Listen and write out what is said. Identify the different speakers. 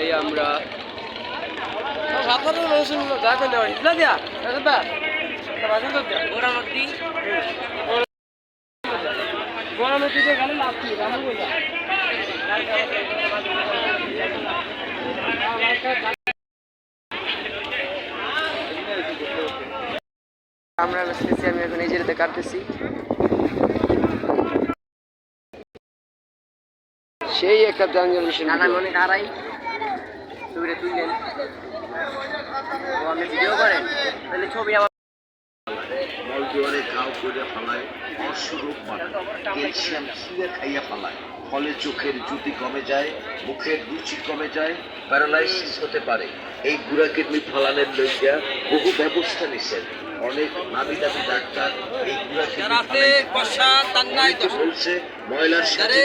Speaker 1: এই আমরা সাধারণ মানুষের দেখা নেওয়া ইসলা দিয়া দাদা গরমের দিকে গেলে লাভ কি আমরা বসতেছি, আমি এখন এই যেতে কাটতেছি। সেই একটা জঞ্জাল মেশিন অনেক আড়াই ছবিটা তুললেন, আপনি ভিডিও করেন তাহলে ছবি আমার
Speaker 2: মলদ্বারে ঘাও করে ফেলায়, অসুরূপ ক্যালসিয়াম ছিঁড়ে খাইয়া ফেলায়, ফলে চোখের জ্যোতি কমে যায়, মুখের রুচি কমে যায়, প্যারালাইসিস হতে পারে। এই গুড়া কিডনি ফলানের লইয়া বহু ব্যবস্থা নিছেন অনেক নামি দামি ডাক্তার। এই গুড়া কিডনি বলছে ময়লার সাথে